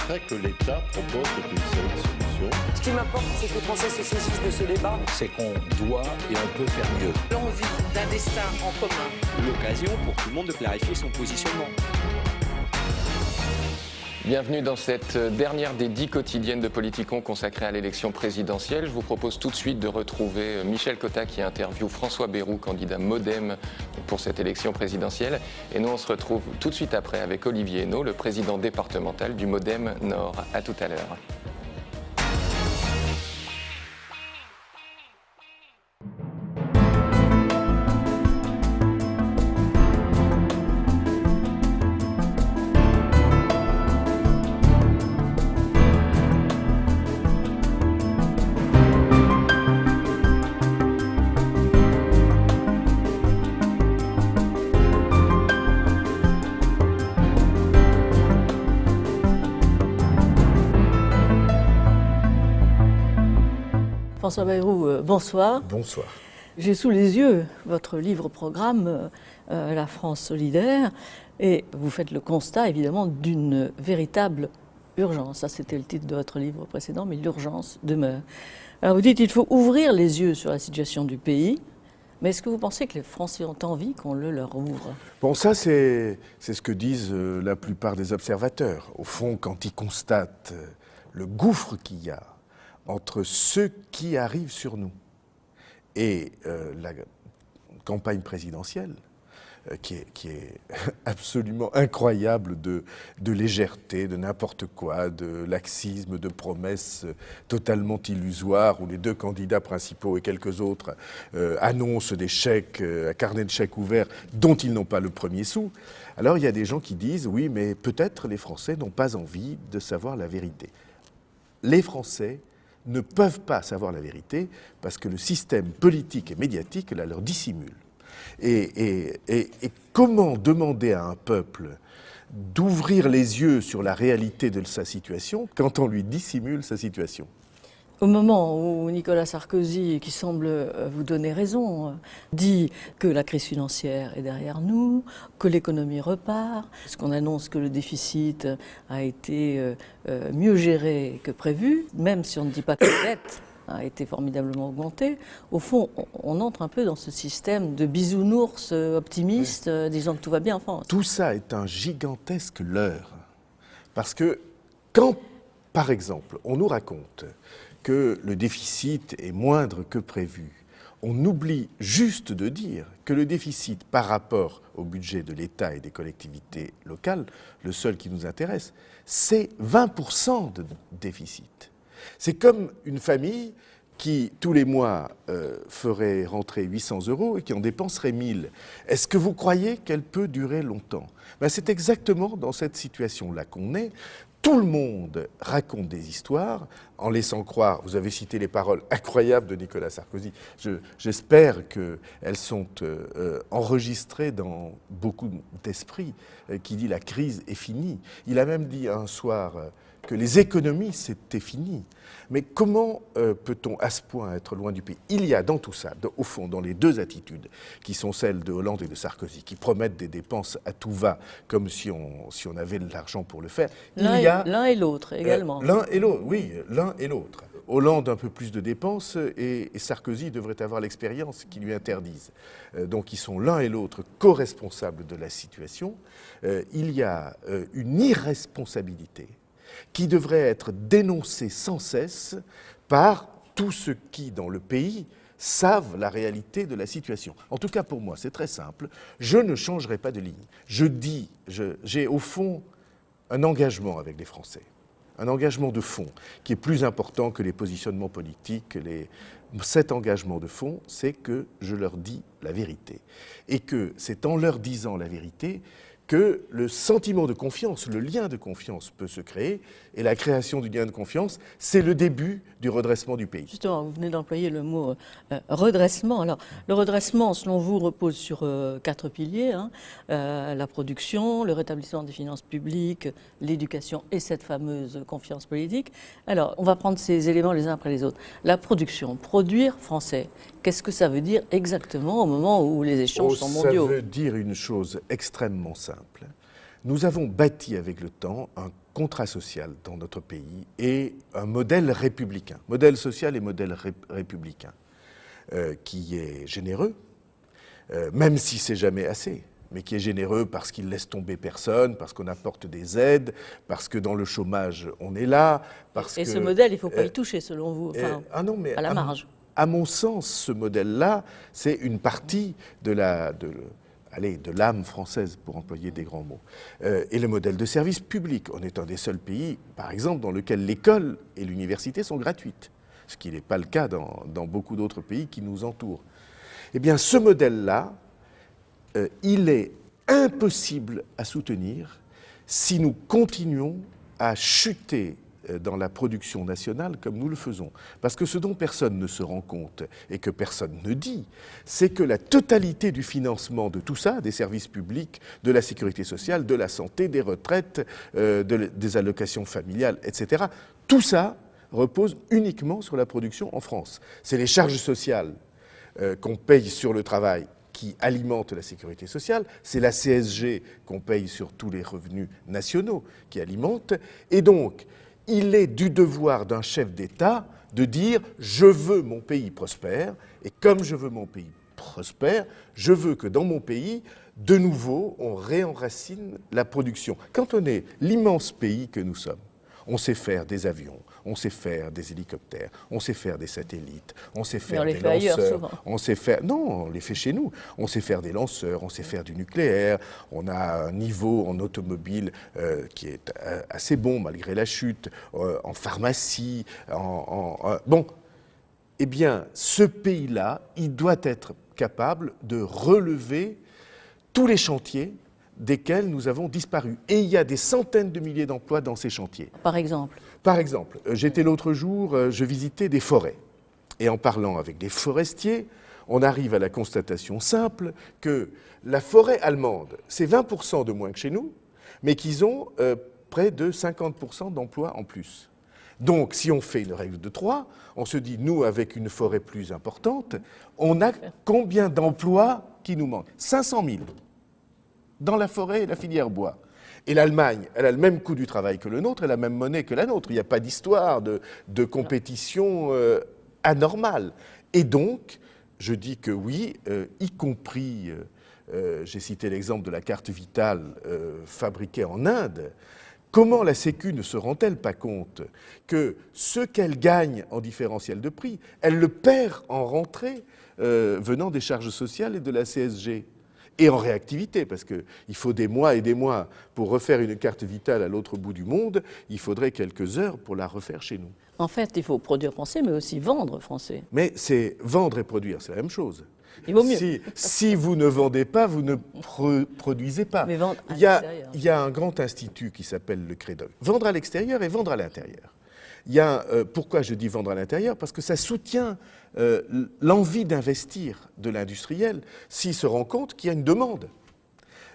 souhaiterais que l'État propose une seule solution. Ce qui m'importe, c'est que les Français se saisissent de ce débat. C'est qu'on doit et on peut faire mieux. L'envie d'un destin en commun. L'occasion pour tout le monde de clarifier son positionnement. Bienvenue dans cette dernière des 10 quotidiennes de Politicon consacrées à l'élection présidentielle. Je vous propose tout de suite de retrouver Michel Cotta qui interviewe François Bayrou, candidat MoDem pour cette élection présidentielle. Et nous, on se retrouve tout de suite après avec Olivier Henno, le président départemental du MoDem Nord. À tout à l'heure. François Bayrou, bonsoir. Bonsoir. J'ai sous les yeux votre livre-programme La France solidaire et vous faites le constat évidemment d'une véritable urgence. Ça c'était le titre de votre livre précédent, mais l'urgence demeure. Alors vous dites qu'il faut ouvrir les yeux sur la situation du pays, mais est-ce que vous pensez que les Français ont envie qu'on le leur ouvre? Bon, ça c'est ce que disent la plupart des observateurs. Au fond, quand ils constatent le gouffre qu'il y a entre ceux qui arrivent sur nous et la campagne présidentielle, qui est absolument incroyable de légèreté, de n'importe quoi, de laxisme, de promesses totalement illusoires, où les deux candidats principaux et quelques autres annoncent des chèques, un carnet de chèques ouverts dont ils n'ont pas le premier sou. Alors il y a des gens qui disent, oui, mais peut-être les Français n'ont pas envie de savoir la vérité. Les Français ne peuvent pas savoir la vérité parce que le système politique et médiatique la leur dissimule. Et comment demander à un peuple d'ouvrir les yeux sur la réalité de sa situation quand on lui dissimule sa situation ? Au moment où Nicolas Sarkozy, qui semble vous donner raison, dit que la crise financière est derrière nous, que l'économie repart, parce qu'on annonce que le déficit a été mieux géré que prévu, même si on ne dit pas que la dette a été formidablement augmentée, au fond, on entre un peu dans ce système de bisounours optimiste, disant que tout va bien en France. Tout ça est un gigantesque leurre. Parce que quand, par exemple, on nous raconte que le déficit est moindre que prévu, on oublie juste de dire que le déficit par rapport au budget de l'État et des collectivités locales, le seul qui nous intéresse, c'est 20% de déficit. C'est comme une famille qui, tous les mois, ferait rentrer 800 € et qui en dépenserait 1000. Est-ce que vous croyez qu'elle peut durer longtemps ? Ben, c'est exactement dans cette situation-là qu'on est. Tout le monde raconte des histoires en laissant croire, vous avez cité les paroles incroyables de Nicolas Sarkozy, j'espère qu'elles sont enregistrées dans beaucoup d'esprits, qui dit la crise est finie. Il a même dit un soir que les économies c'était fini. Mais comment peut-on à ce point être loin du pays? Il y a dans tout ça, au fond, dans les deux attitudes, qui sont celles de Hollande et de Sarkozy, qui promettent des dépenses à tout va, comme si on avait de l'argent pour le faire. L'un et l'autre également. L'un et l'autre, oui, l'un et l'autre. Hollande un peu plus de dépenses et Sarkozy devrait avoir l'expérience qui lui interdise. Donc ils sont l'un et l'autre co-responsables de la situation. Il y a une irresponsabilité qui devrait être dénoncée sans cesse par tous ceux qui, dans le pays, savent la réalité de la situation. En tout cas, pour moi, c'est très simple. Je ne changerai pas de ligne. J'ai au fond un engagement avec les Français, un engagement de fond qui est plus important que les positionnements politiques. Cet engagement de fond, c'est que je leur dis la vérité. Et que c'est en leur disant la vérité que le sentiment de confiance, le lien de confiance peut se créer, et la création du lien de confiance, c'est le début du redressement du pays. Justement, vous venez d'employer le mot redressement. Alors, le redressement, selon vous, repose sur 4 piliers, hein, la production, le rétablissement des finances publiques, l'éducation et cette fameuse confiance politique. Alors, on va prendre ces éléments les uns après les autres. La production, produire français, qu'est-ce que ça veut dire exactement au moment où les échanges sont mondiaux? Ça veut dire une chose extrêmement simple. nous avons bâti avec le temps un contrat social dans notre pays et un modèle républicain, modèle social et modèle républicain, qui est généreux, même si c'est jamais assez, mais qui est généreux parce qu'il laisse tomber personne, parce qu'on apporte des aides, parce que dans le chômage, on est là. Parce et que, ce modèle, il ne faut pas y toucher, selon vous, enfin, non, mais à la marge. À mon sens, ce modèle-là, c'est une partie de l'âme française, pour employer des grands mots. Et le modèle de service public. On est un des seuls pays, par exemple, dans lequel l'école et l'université sont gratuites, ce qui n'est pas le cas dans beaucoup d'autres pays qui nous entourent. Eh bien, ce modèle-là, il est impossible à soutenir si nous continuons à chuter dans la production nationale comme nous le faisons. Parce que ce dont personne ne se rend compte et que personne ne dit, c'est que la totalité du financement de tout ça, des services publics, de la sécurité sociale, de la santé, des retraites, des allocations familiales, etc., tout ça repose uniquement sur la production en France. C'est les charges sociales qu'on paye sur le travail qui alimente la sécurité sociale, c'est la CSG qu'on paye sur tous les revenus nationaux qui alimente, et donc il est du devoir d'un chef d'État de dire « je veux mon pays prospère, et comme je veux mon pays prospère, je veux que dans mon pays, de nouveau, on réenracine la production ». Quand on est l'immense pays que nous sommes, on sait faire des avions, on sait faire des hélicoptères, on sait faire des satellites, on sait faire des lanceurs, on sait faire... Non, on les fait chez nous. On sait faire des lanceurs, on sait faire du nucléaire, on a un niveau en automobile qui est assez bon malgré la chute, en pharmacie, bon, eh bien, ce pays-là, il doit être capable de relever tous les chantiers desquels nous avons disparu. Et il y a des centaines de milliers d'emplois dans ces chantiers. Par exemple? Par exemple, j'étais l'autre jour, je visitais des forêts. Et en parlant avec des forestiers, on arrive à la constatation simple que la forêt allemande, c'est 20% de moins que chez nous, mais qu'ils ont près de 50% d'emplois en plus. Donc, si on fait une règle de 3, on se dit, nous, avec une forêt plus importante, on a combien d'emplois qui nous manquent? 500 000. Dans la forêt et la filière bois. Et l'Allemagne, elle a le même coût du travail que le nôtre, elle a la même monnaie que la nôtre. Il n'y a pas d'histoire de compétition anormale. Et donc, je dis que oui, y compris, j'ai cité l'exemple de la carte vitale fabriquée en Inde, comment la Sécu ne se rend-elle pas compte que ce qu'elle gagne en différentiel de prix, elle le perd en rentrée venant des charges sociales et de la CSG? Et en réactivité, parce qu'il faut des mois et des mois pour refaire une carte vitale à l'autre bout du monde, il faudrait quelques heures pour la refaire chez nous. En fait, il faut produire français, mais aussi vendre français. Mais c'est vendre et produire, c'est la même chose. Il vaut mieux. Si vous ne vendez pas, vous ne produisez pas. Mais vendre à l'extérieur. Il y a un grand institut qui s'appelle le CREDOC. Vendre à l'extérieur et vendre à l'intérieur. Pourquoi je dis vendre à l'intérieur? Parce que ça soutient l'envie d'investir de l'industriel s'il se rend compte qu'il y a une demande.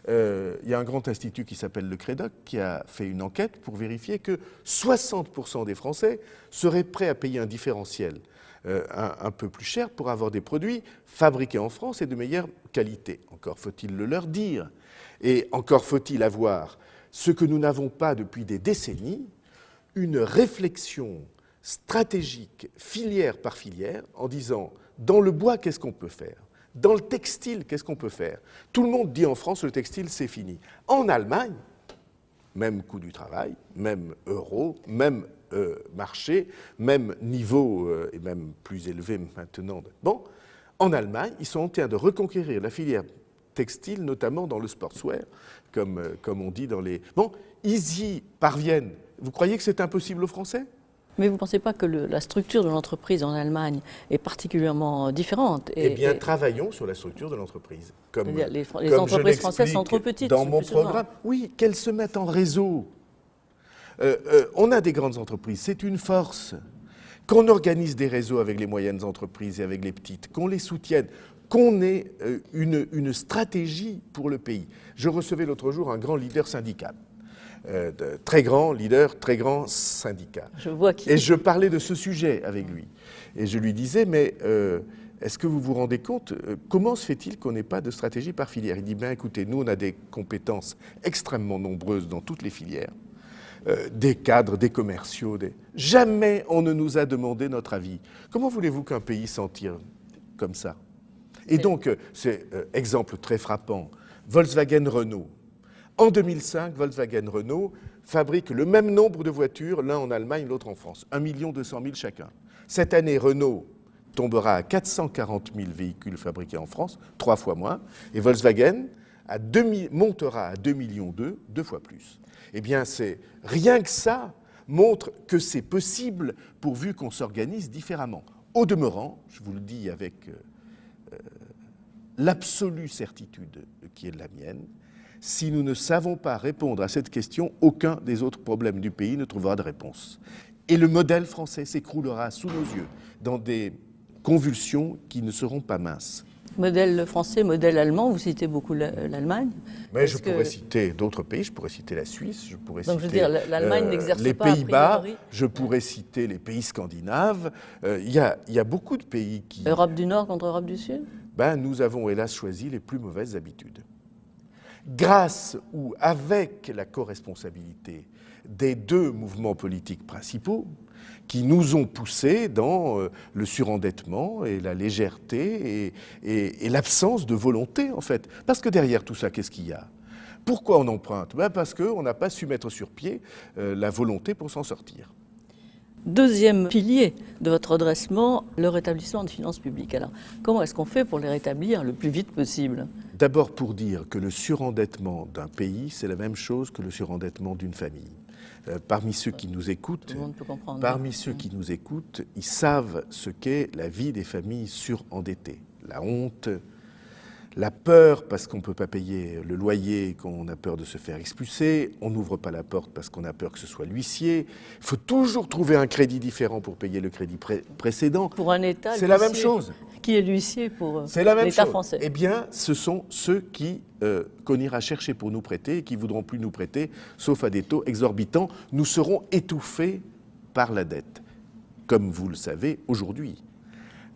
Il y a un grand institut qui s'appelle le CREDOC qui a fait une enquête pour vérifier que 60% des Français seraient prêts à payer un différentiel un peu plus cher pour avoir des produits fabriqués en France et de meilleure qualité. Encore faut-il le leur dire. Et encore faut-il avoir ce que nous n'avons pas depuis des décennies, une réflexion stratégique, filière par filière, en disant, dans le bois, qu'est-ce qu'on peut faire? Dans le textile, qu'est-ce qu'on peut faire? Tout le monde dit en France, le textile, c'est fini. En Allemagne, même coût du travail, même euro, même marché, même niveau, et même plus élevé maintenant. Bon, en Allemagne, ils sont en train de reconquérir la filière textile, notamment dans le sportswear, comme on dit dans les... Bon, ils y parviennent. Vous croyez que c'est impossible aux Français? Mais vous ne pensez pas que la structure de l'entreprise en Allemagne est particulièrement différente? Eh bien, travaillons sur la structure de l'entreprise. Les entreprises françaises sont trop petites. Dans mon programme, oui, qu'elles se mettent en réseau. On a des grandes entreprises, c'est une force. Qu'on organise des réseaux avec les moyennes entreprises et avec les petites, qu'on les soutienne, qu'on ait une stratégie pour le pays. Je recevais l'autre jour un grand leader syndical. Très grand leader, très grand syndicat. Je vois qui... Et je parlais de ce sujet avec lui. Et je lui disais, mais est-ce que vous vous rendez compte, comment se fait-il qu'on n'ait pas de stratégie par filière? Il dit, bien écoutez, nous on a des compétences extrêmement nombreuses dans toutes les filières, des cadres, des commerciaux, jamais on ne nous a demandé notre avis. Comment voulez-vous qu'un pays s'en tire comme ça? Et donc, c'est exemple très frappant, Volkswagen-Renault. En 2005, Volkswagen-Renault fabrique le même nombre de voitures, l'un en Allemagne, l'autre en France, 1 200 000 chacun. Cette année, Renault tombera à 440 000 véhicules fabriqués en France, 3 fois moins, et Volkswagen montera à 2,2 millions, 2 fois plus. Eh bien, rien que ça montre que c'est possible pourvu qu'on s'organise différemment. Au demeurant, je vous le dis avec l'absolue certitude qui est la mienne, si nous ne savons pas répondre à cette question, aucun des autres problèmes du pays ne trouvera de réponse. Et le modèle français s'écroulera sous nos yeux dans des convulsions qui ne seront pas minces. Modèle français, modèle allemand, vous citez beaucoup l'Allemagne. Mais je pourrais citer d'autres pays, je pourrais citer la Suisse, je pourrais donc, citer l'Allemagne n'exerce les pas Pays-Bas, je pourrais citer les pays scandinaves. Il y a beaucoup de pays qui... Europe du Nord contre Europe du Sud? Nous avons hélas choisi les plus mauvaises habitudes. Grâce ou avec la co-responsabilité des deux mouvements politiques principaux qui nous ont poussés dans le surendettement et la légèreté et l'absence de volonté, en fait. Parce que derrière tout ça, qu'est-ce qu'il y a? Pourquoi on emprunte? Parce qu'on n'a pas su mettre sur pied la volonté pour s'en sortir. Deuxième pilier de votre redressement, le rétablissement des finances publiques. Alors, comment est-ce qu'on fait pour les rétablir le plus vite possible? D'abord pour dire que le surendettement d'un pays, c'est la même chose que le surendettement d'une famille. Parmi ceux qui nous écoutent, ils savent ce qu'est la vie des familles surendettées. La honte, la peur parce qu'on ne peut pas payer le loyer, qu'on a peur de se faire expulser, on n'ouvre pas la porte parce qu'on a peur que ce soit l'huissier. Il faut toujours trouver un crédit différent pour payer le crédit précédent. Pour un État, c'est la même chose. Qui est l'huissier pour l'État français? Eh bien, ce sont ceux qu'on ira chercher pour nous prêter et qui ne voudront plus nous prêter, sauf à des taux exorbitants. Nous serons étouffés par la dette. Comme vous le savez, aujourd'hui,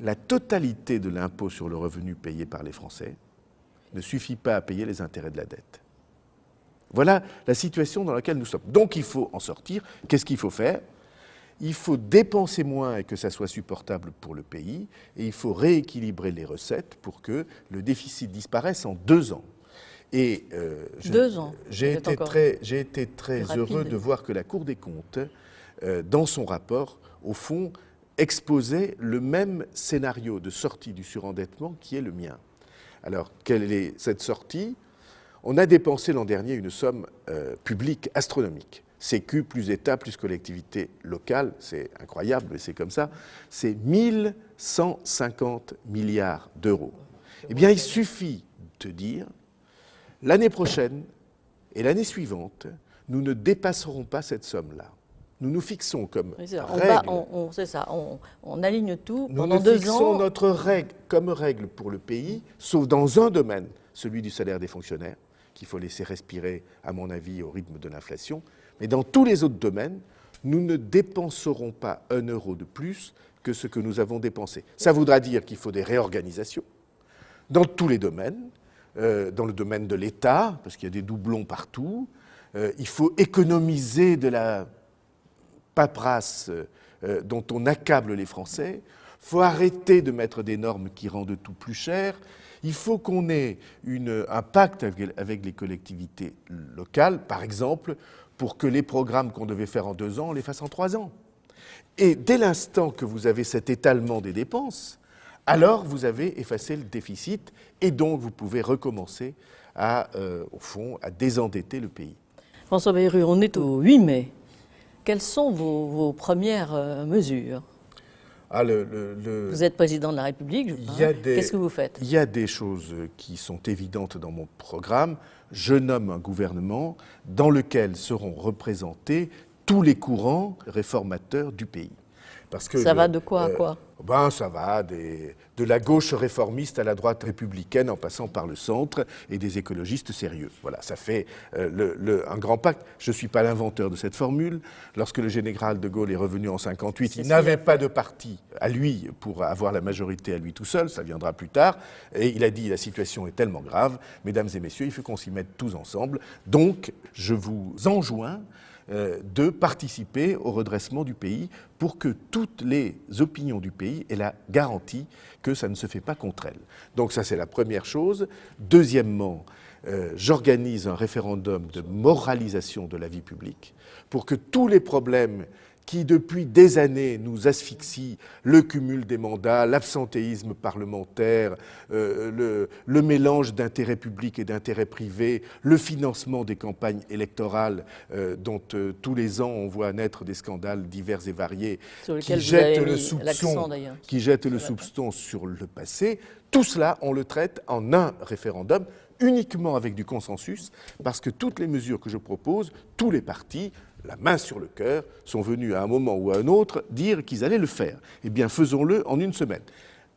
la totalité de l'impôt sur le revenu payé par les Français ne suffit pas à payer les intérêts de la dette. Voilà la situation dans laquelle nous sommes. Donc il faut en sortir. Qu'est-ce qu'il faut faire? Il faut dépenser moins et que ça soit supportable pour le pays, et il faut rééquilibrer les recettes pour que le déficit disparaisse en 2 ans. Et 2 ans. J'ai été très heureux de voir que la Cour des comptes, dans son rapport, au fond, exposait le même scénario de sortie du surendettement qui est le mien. Alors, quelle est cette sortie? On a dépensé l'an dernier une somme publique astronomique. Sécu plus État plus collectivité locale, c'est incroyable, mais c'est comme ça. C'est 1150 milliards d'euros. Eh bien, il suffit de dire, l'année prochaine et l'année suivante, nous ne dépasserons pas cette somme-là. Nous nous fixons comme règle. On aligne tout nous pendant nous 2 ans. fixons notre règle comme règle pour le pays, sauf dans un domaine, celui du salaire des fonctionnaires, qu'il faut laisser respirer, à mon avis, au rythme de l'inflation. Mais dans tous les autres domaines, nous ne dépenserons pas 1 euro de plus que ce que nous avons dépensé. Ça voudra dire qu'il faut des réorganisations dans tous les domaines, dans le domaine de l'État, parce qu'il y a des doublons partout. Il faut économiser de la paperasse dont on accable les Français. Il faut arrêter de mettre des normes qui rendent tout plus cher. Il faut qu'on ait un pacte avec les collectivités locales, par exemple, pour que les programmes qu'on devait faire en 2 ans, on les fasse en 3 ans. Et dès l'instant que vous avez cet étalement des dépenses, alors vous avez effacé le déficit et donc vous pouvez recommencer au fond, à désendetter le pays. François Bayrou, on est au 8 mai. Quelles sont vos premières mesures? Vous êtes président de la République, qu'est-ce que vous faites? Il y a des choses qui sont évidentes dans mon programme. Je nomme un gouvernement dans lequel seront représentés tous les courants réformateurs du pays. Parce que ça va de quoi à quoi? Ben, ça va de la gauche réformiste à la droite républicaine en passant par le centre et des écologistes sérieux. Voilà, ça fait un grand pacte. Je ne suis pas l'inventeur de cette formule. Lorsque le général de Gaulle est revenu en 1958, il n'avait pas de parti à lui pour avoir la majorité à lui tout seul, ça viendra plus tard. Et il a dit la situation est tellement grave, mesdames et messieurs, il faut qu'on s'y mette tous ensemble. Donc, je vous enjoins de participer au redressement du pays pour que toutes les opinions du pays aient la garantie que ça ne se fait pas contre elles. Donc ça, c'est la première chose. Deuxièmement, j'organise un référendum de moralisation de la vie publique pour que tous les problèmes qui depuis des années nous asphyxient, le cumul des mandats, l'absentéisme parlementaire, le mélange d'intérêts publics et d'intérêts privés, le financement des campagnes électorales dont tous les ans on voit naître des scandales divers et variés qui jettent le soupçon sur le passé, tout cela on le traite en un référendum uniquement avec du consensus parce que toutes les mesures que je propose, tous les partis, la main sur le cœur, sont venus à un moment ou à un autre dire qu'ils allaient le faire. Eh bien, faisons-le en une semaine.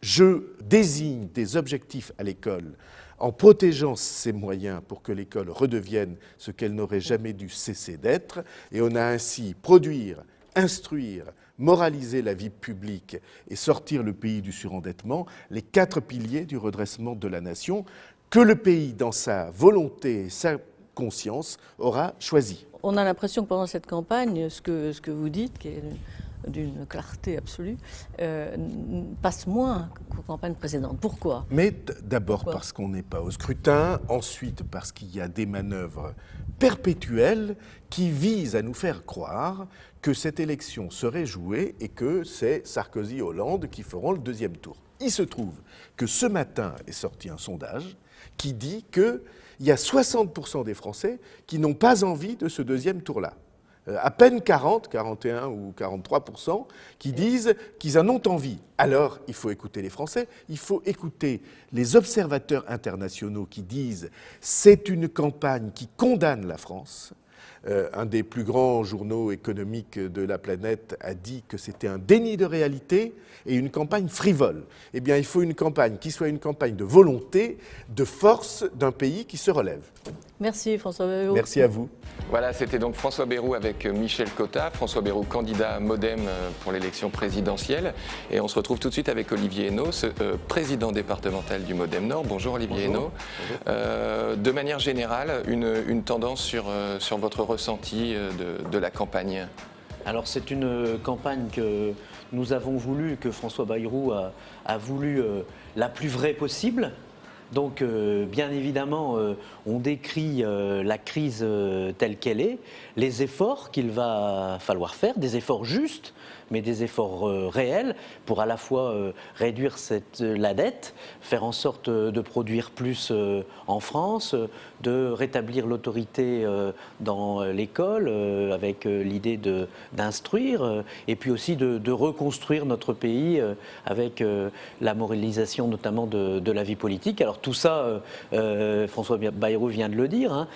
Je désigne des objectifs à l'école en protégeant ses moyens pour que l'école redevienne ce qu'elle n'aurait jamais dû cesser d'être. Et on a ainsi produire, instruire, moraliser la vie publique et sortir le pays du surendettement, les 4 piliers du redressement de la nation que le pays, dans sa volonté et sa conscience, aura choisi. On a l'impression que pendant cette campagne, ce que vous dites, qui est d'une clarté absolue, passe moins qu'aux campagnes précédentes. Pourquoi? Mais d'abord parce qu'on n'est pas au scrutin, ensuite parce qu'il y a des manœuvres perpétuelles qui visent à nous faire croire que cette élection serait jouée et que c'est Sarkozy et Hollande qui feront le deuxième tour. Il se trouve que ce matin est sorti un sondage qui dit qu'il y a 60% des Français qui n'ont pas envie de ce deuxième tour-là. À peine 41 ou 43% qui disent qu'ils en ont envie. Alors, il faut écouter les Français, il faut écouter les observateurs internationaux qui disent « c'est une campagne qui condamne la France ». Un des plus grands journaux économiques de la planète a dit que c'était un déni de réalité et une campagne frivole. Eh bien, il faut une campagne qui soit une campagne de volonté, de force d'un pays qui se relève. Merci François Bayrou. Merci à vous. Voilà, c'était donc François Bayrou avec Michel Cotta. François Bayrou, candidat MoDem pour l'élection présidentielle. Et on se retrouve tout de suite avec Olivier Henno, président départemental du MoDem Nord. Bonjour Olivier Henno. De manière générale, une tendance sur votre ressenti de la campagne? Alors c'est une campagne que nous avons voulu, que François Bayrou a voulu la plus vraie possible. Donc bien évidemment, on décrit la crise telle qu'elle est, les efforts qu'il va falloir faire, des efforts justes, mais des efforts réels pour à la fois réduire la dette, faire en sorte de produire plus en France, de rétablir l'autorité dans l'école avec l'idée d'instruire, et puis aussi de reconstruire notre pays avec la moralisation notamment de la vie politique. Alors tout ça, François Bayrou vient de le dire, hein,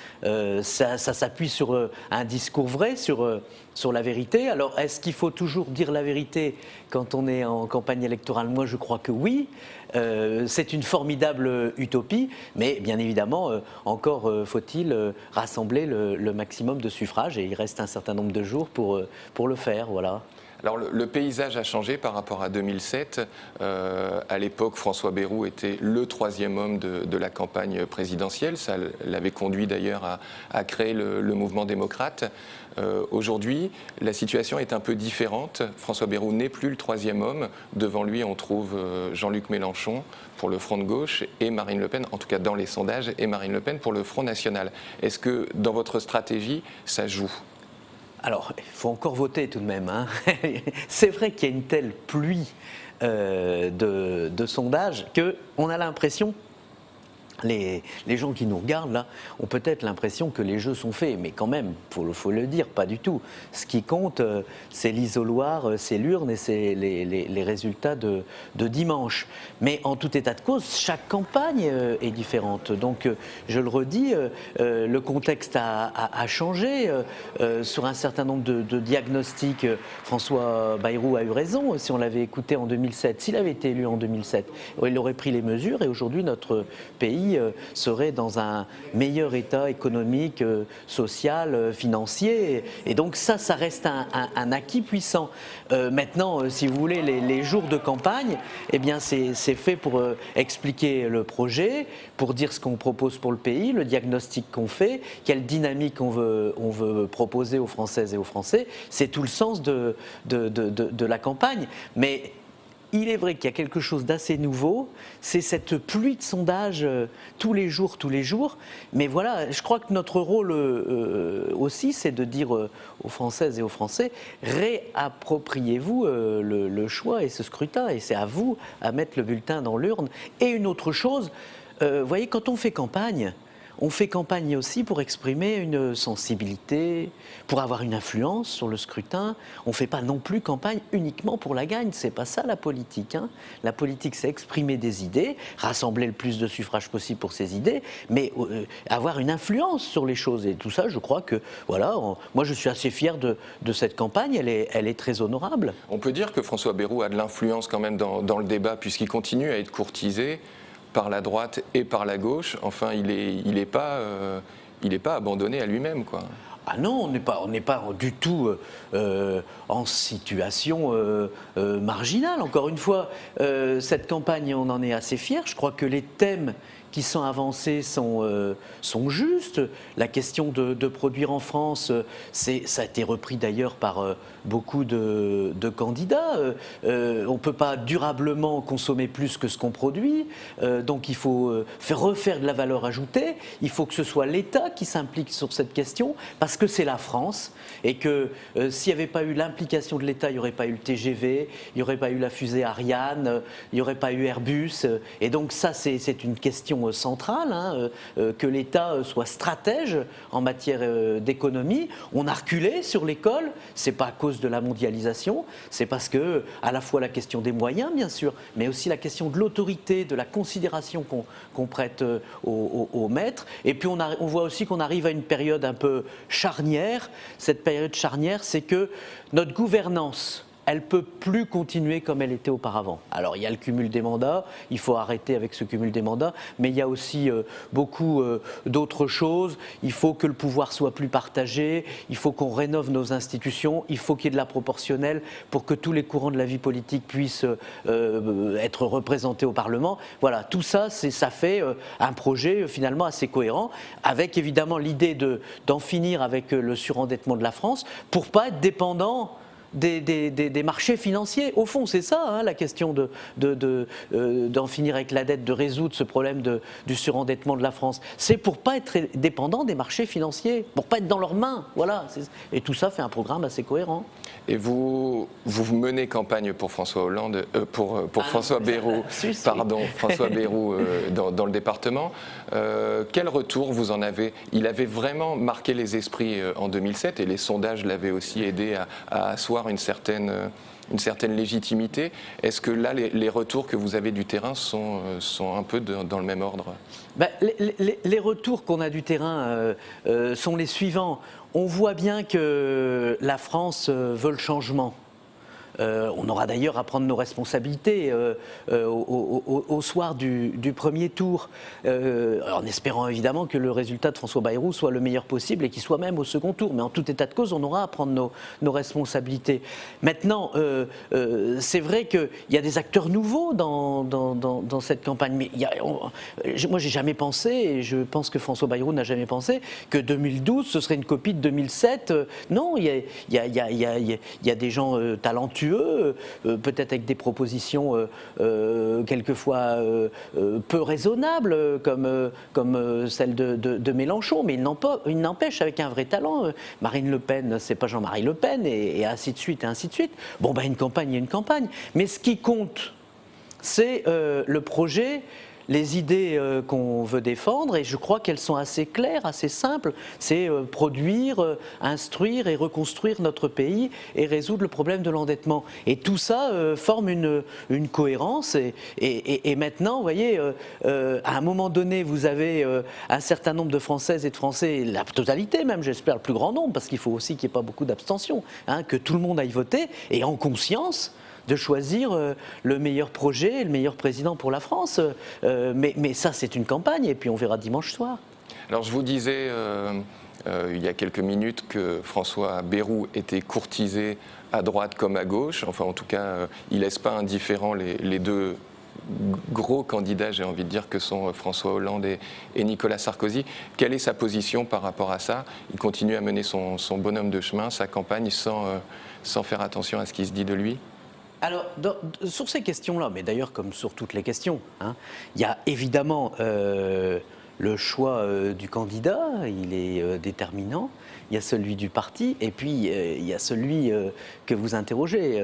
ça s'appuie sur un discours vrai, sur la vérité. Alors, est-ce qu'il faut toujours dire la vérité quand on est en campagne électorale? Moi, je crois que oui. C'est une formidable utopie, mais bien évidemment, encore faut-il rassembler le maximum de suffrages, et il reste un certain nombre de jours pour le faire, voilà. Alors le paysage a changé par rapport à 2007. À l'époque, François Bayrou était le 3e homme de la campagne présidentielle. Ça l'avait conduit d'ailleurs à créer le mouvement démocrate. Aujourd'hui, la situation est un peu différente. François Bayrou n'est plus le 3e homme. Devant lui, on trouve Jean-Luc Mélenchon pour le Front de gauche et Marine Le Pen, en tout cas dans les sondages, et Marine Le Pen pour le Front national. Est-ce que dans votre stratégie, ça joue ? Alors, il faut encore voter tout de même, hein. C'est vrai qu'il y a une telle pluie de sondages qu'on a l'impression les gens qui nous regardent là ont peut-être l'impression que les jeux sont faits, mais quand même, faut le dire, pas du tout. Ce qui compte, c'est l'isoloir, c'est l'urne et c'est les résultats de dimanche. Mais en tout état de cause, chaque campagne est différente. Donc, je le redis, le contexte a changé sur un certain nombre de diagnostics. François Bayrou a eu raison. Si on l'avait écouté en 2007, s'il avait été élu en 2007, il aurait pris les mesures et aujourd'hui notre pays serait dans un meilleur état économique, social, financier. Et donc ça reste un acquis puissant. Maintenant, si vous voulez, les jours de campagne, eh bien c'est fait pour expliquer le projet, pour dire ce qu'on propose pour le pays, le diagnostic qu'on fait, quelle dynamique on veut proposer aux Françaises et aux Français. C'est tout le sens de la campagne. Mais il est vrai qu'il y a quelque chose d'assez nouveau, c'est cette pluie de sondages tous les jours. Mais voilà, je crois que notre rôle aussi, c'est de dire aux Françaises et aux Français, réappropriez-vous le choix et ce scrutin, et c'est à vous à mettre le bulletin dans l'urne. Et une autre chose, vous voyez, quand on fait campagne, on fait campagne aussi pour exprimer une sensibilité, pour avoir une influence sur le scrutin. On ne fait pas non plus campagne uniquement pour la gagne, c'est pas ça la politique. Hein. La politique, c'est exprimer des idées, rassembler le plus de suffrages possible pour ces idées, mais avoir une influence sur les choses. Et tout ça, je crois que, voilà, moi je suis assez fier de cette campagne, elle est très honorable. On peut dire que François Bayrou a de l'influence quand même dans le débat, puisqu'il continue à être courtisé par la droite et par la gauche. Enfin, il est pas abandonné à lui-même, quoi. Ah non, on n'est pas du tout en situation marginale. Encore une fois, cette campagne, on en est assez fiers. Je crois que les thèmes qui sont avancés sont justes. La question de produire en France, ça a été repris d'ailleurs par beaucoup de candidats. On ne peut pas durablement consommer plus que ce qu'on produit, donc il faut refaire de la valeur ajoutée. Il faut que ce soit l'État qui s'implique sur cette question, parce que c'est la France, et que s'il n'y avait pas eu l'implication de l'État, il n'y aurait pas eu le TGV, il n'y aurait pas eu la fusée Ariane, il n'y aurait pas eu Airbus, et donc ça c'est une question centrale, hein, que l'État soit stratège en matière d'économie. On a reculé sur l'école, c'est pas à cause de la mondialisation, c'est parce que à la fois la question des moyens bien sûr, mais aussi la question de l'autorité, de la considération qu'on prête aux maîtres. Et puis on voit aussi qu'on arrive à une période un peu charnière. Cette période charnière, c'est que notre gouvernance, elle ne peut plus continuer comme elle était auparavant. Alors il y a le cumul des mandats, il faut arrêter avec ce cumul des mandats, mais il y a aussi beaucoup d'autres choses. Il faut que le pouvoir soit plus partagé, il faut qu'on rénove nos institutions, il faut qu'il y ait de la proportionnelle pour que tous les courants de la vie politique puissent être représentés au Parlement. Voilà, tout ça, ça fait un projet finalement assez cohérent, avec évidemment l'idée d'en finir avec le surendettement de la France, pour ne pas être dépendant des marchés financiers. Au fond, c'est ça, hein, la question d'en finir avec la dette, de résoudre ce problème du surendettement de la France. C'est pour ne pas être dépendant des marchés financiers, pour ne pas être dans leurs mains. Voilà. Et tout ça fait un programme assez cohérent. Et vous menez campagne pour François Hollande, pour François Bayrou, François Bayrou dans le département. Quel retour vous en avez? Il avait vraiment marqué les esprits en 2007 et les sondages l'avaient aussi aidé à asseoir une certaine légitimité. Est-ce que là, les retours que vous avez du terrain sont un peu dans le même ordre? Les retours qu'on a du terrain sont les suivants. On voit bien que la France veut le changement. On aura d'ailleurs à prendre nos responsabilités au soir du premier tour, en espérant évidemment que le résultat de François Bayrou soit le meilleur possible et qu'il soit même au second tour. Mais en tout état de cause, on aura à prendre nos responsabilités. Maintenant, c'est vrai qu'il y a des acteurs nouveaux dans cette campagne. Mais moi, j'ai jamais pensé, et je pense que François Bayrou n'a jamais pensé, que 2012, ce serait une copie de 2007. Non, il y a des gens talentueux, peut-être avec des propositions quelquefois peu raisonnables, comme celle de Mélenchon, mais il n'empêche, avec un vrai talent. Marine Le Pen, c'est pas Jean-Marie Le Pen, et ainsi de suite, et ainsi de suite. Bon, une campagne, il y a une campagne. Mais ce qui compte, c'est le projet, les idées qu'on veut défendre, et je crois qu'elles sont assez claires, assez simples. C'est produire, instruire et reconstruire notre pays et résoudre le problème de l'endettement. Et tout ça forme une cohérence. Et maintenant, vous voyez, à un moment donné, vous avez un certain nombre de Françaises et de Français, la totalité même, j'espère le plus grand nombre, parce qu'il faut aussi qu'il n'y ait pas beaucoup d'abstention, hein, que tout le monde aille voter, et en conscience de choisir le meilleur projet, le meilleur président pour la France. Mais ça, c'est une campagne, et puis on verra dimanche soir. Alors je vous disais il y a quelques minutes que François Bayrou était courtisé à droite comme à gauche. Enfin, en tout cas, il ne laisse pas indifférents les deux gros candidats, j'ai envie de dire, que sont François Hollande et Nicolas Sarkozy. Quelle est sa position par rapport à ça? Il continue à mener son bonhomme de chemin, sa campagne, sans faire attention à ce qui se dit de lui? Alors, sur ces questions-là, mais d'ailleurs comme sur toutes les questions, hein, il y a évidemment le choix du candidat, il est déterminant. Il y a celui du parti, et puis il y a celui que vous interrogez,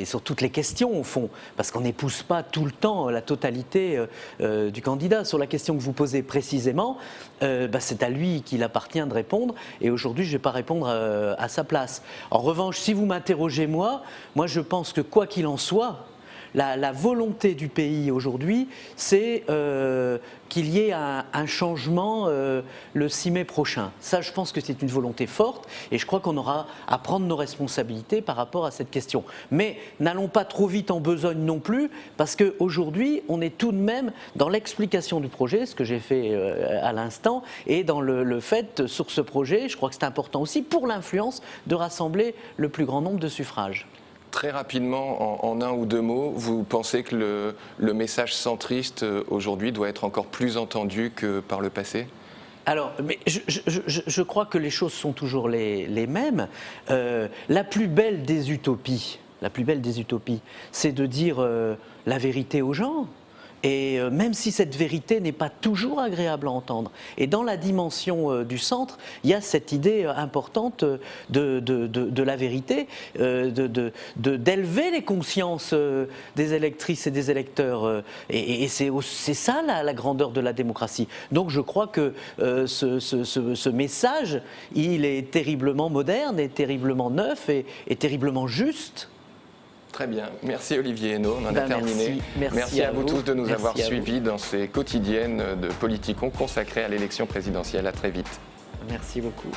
et sur toutes les questions au fond, parce qu'on n'épouse pas tout le temps la totalité du candidat. Sur la question que vous posez précisément, c'est à lui qu'il appartient de répondre, et aujourd'hui je ne vais pas répondre à sa place. En revanche, si vous m'interrogez moi je pense que quoi qu'il en soit, la volonté du pays aujourd'hui, c'est qu'il y ait un changement le 6 mai prochain. Ça, je pense que c'est une volonté forte, et je crois qu'on aura à prendre nos responsabilités par rapport à cette question. Mais n'allons pas trop vite en besogne non plus, parce qu'aujourd'hui, on est tout de même dans l'explication du projet, ce que j'ai fait à l'instant, et dans le fait, sur ce projet, je crois que c'est important aussi pour l'influence de rassembler le plus grand nombre de suffrages. Très rapidement, en un ou deux mots, vous pensez que le message centriste aujourd'hui doit être encore plus entendu que par le passé? Alors, mais je crois que les choses sont toujours les mêmes. La plus belle des utopies, c'est de dire la vérité aux gens. Et même si cette vérité n'est pas toujours agréable à entendre. Et dans la dimension du centre, il y a cette idée importante de la vérité, d'élever les consciences des électrices et des électeurs. Et c'est ça la grandeur de la démocratie. Donc je crois que ce message, il est terriblement moderne, et terriblement neuf, et terriblement juste. Très bien. Merci Olivier Hénault, on en a terminé. Merci à vous tous de nous avoir suivis dans ces quotidiennes de Politicon consacrées à l'élection présidentielle. À très vite. Merci beaucoup.